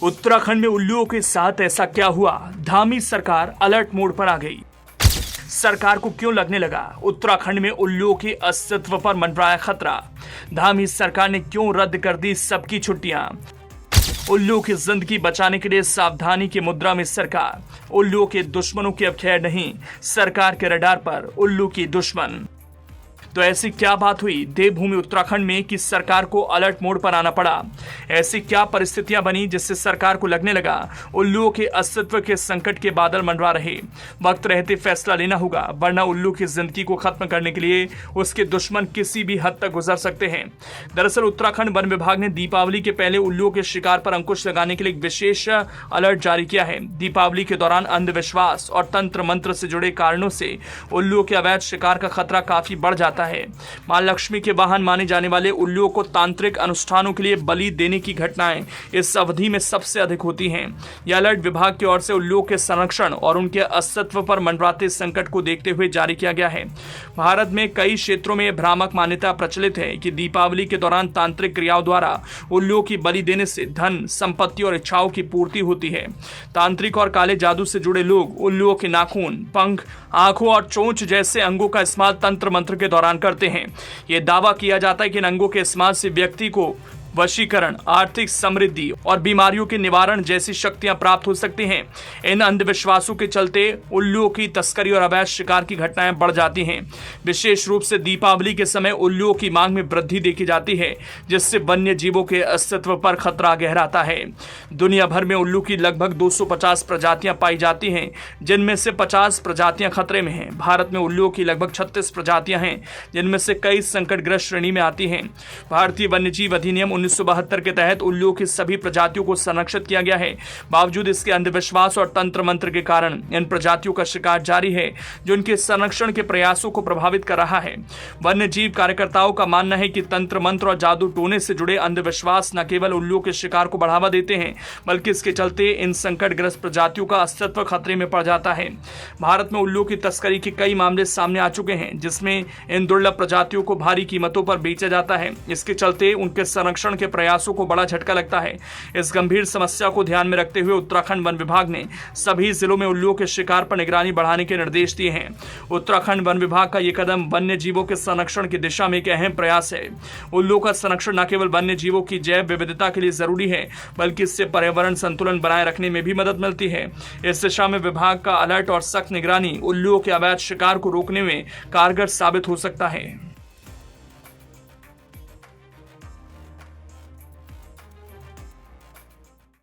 उत्तराखंड में उल्लुओं के साथ ऐसा क्या हुआ? धामी सरकार अलर्ट मोड पर आ गई। सरकार को क्यों लगने लगा उत्तराखंड में उल्लुओं के अस्तित्व पर मंडराया खतरा? धामी सरकार ने क्यों रद्द कर दी सबकी छुट्टियां? उल्लुओं की जिंदगी बचाने के लिए सावधानी की मुद्रा में सरकार। उल्लुओं के दुश्मनों की अब खैर नहीं, सरकार के रडार पर उल्लू की दुश्मन। तो ऐसी क्या बात हुई देवभूमि उत्तराखंड में कि सरकार को अलर्ट मोड पर आना पड़ा? ऐसी क्या परिस्थितियां बनी जिससे सरकार को लगने लगा उल्लुओं के अस्तित्व के संकट के बादल मंडरा रहे? वक्त रहते फैसला लेना होगा, वरना उल्लू की जिंदगी को खत्म करने के लिए उसके दुश्मन किसी भी हद तक गुजर सकते हैं। दरअसल उत्तराखंड वन विभाग ने दीपावली के पहले उल्लुओं के शिकार पर अंकुश लगाने के लिए एक विशेष अलर्ट जारी किया है। दीपावली के दौरान अंधविश्वास और तंत्र मंत्र से जुड़े कारणों से उल्लुओं के अवैध शिकार का खतरा काफी बढ़ जाता है। मां लक्ष्मी के वाहन माने जाने वाले उल्लुओं को तांत्रिक अनुष्ठानों के लिए बलि देने की घटनाएं इस अवधि में सबसे अधिक होती हैं। यह अलर्ट विभाग की ओर से उल्लुओं के संरक्षण और उनके अस्तित्व पर मंडराते संकट को देखते हुए जारी किया गया है। भारत में कई क्षेत्रों में भ्रामक मान्यता प्रचलित है कि दीपावली के दौरान तांत्रिक क्रियाओं द्वारा उल्लुओं की बलि देने से धन, संपत्ति और इच्छाओं की पूर्ति होती है। तांत्रिक और काले जादू से जुड़े लोग उल्लुओं के नाखून, पंख, आंखों और चोंच जैसे अंगों का इस्तेमाल तंत्र मंत्र के दौरान करते हैं। यह दावा किया जाता है कि इन अंगों के इस्तेमाल से व्यक्ति को वशीकरण, आर्थिक समृद्धि और बीमारियों के निवारण जैसी शक्तियां प्राप्त हो सकती हैं। इन अंधविश्वासों के चलते उल्लुओं की तस्करी और अवैध शिकार की घटनाएं बढ़ जाती हैं। विशेष रूप से दीपावली के समय उल्लुओं की मांग में वृद्धि देखी जाती है, जिससे वन्य जीवों के अस्तित्व पर खतरा गहराता है। दुनिया भर में उल्लू की लगभग 250 प्रजातियां पाई जाती हैं, जिनमें से 50 प्रजातियां खतरे में हैं। भारत में उल्लुओं की लगभग 36 प्रजातियां हैं, जिनमें से कई संकटग्रस्त श्रेणी में आती हैं। भारतीय वन्यजीव अधिनियम 1972 के तहत उल्लुओं की सभी प्रजातियों को संरक्षित किया गया है। बावजूद इसके अंधविश्वास और तंत्र मंत्र के कारण इन प्रजातियों का शिकार जारी है, जो उनके संरक्षण के प्रयासों को प्रभावित कर रहा है। वन्य जीव कार्यकर्ताओं का मानना है कि तंत्र मंत्र और जादू टोने से जुड़े अंधविश्वास न केवल उल्लुओं के शिकार को बढ़ावा देते हैं, बल्कि इसके चलते इन संकटग्रस्त प्रजातियों का अस्तित्व खतरे में पड़ जाता है। भारत में उल्लुओं की तस्करी के कई मामले सामने आ चुके हैं, जिसमें इन दुर्लभ प्रजातियों को भारी कीमतों पर बेचा जाता है। इसके चलते उनके संरक्षण के प्रयासों को बड़ा झटका लगता है। इस गंभीर समस्या को ध्यान में रखते हुए उत्तराखंड वन विभाग ने सभी जिलों में उल्लुओं के शिकार पर निगरानी बढ़ाने के निर्देश दिए हैं। उत्तराखंड वन विभाग का यह कदम वन्य जीवों के संरक्षण की दिशा में एक अहम प्रयास है। उल्लुओं का संरक्षण न केवल वन्य जीवों की जैव विविधता के लिए जरूरी है, बल्कि इससे पर्यावरण संतुलन बनाए रखने में भी मदद मिलती है। इस दिशा में विभाग का अलर्ट और सख्त निगरानी उल्लुओं के अवैध शिकार को रोकने में कारगर साबित हो सकता है।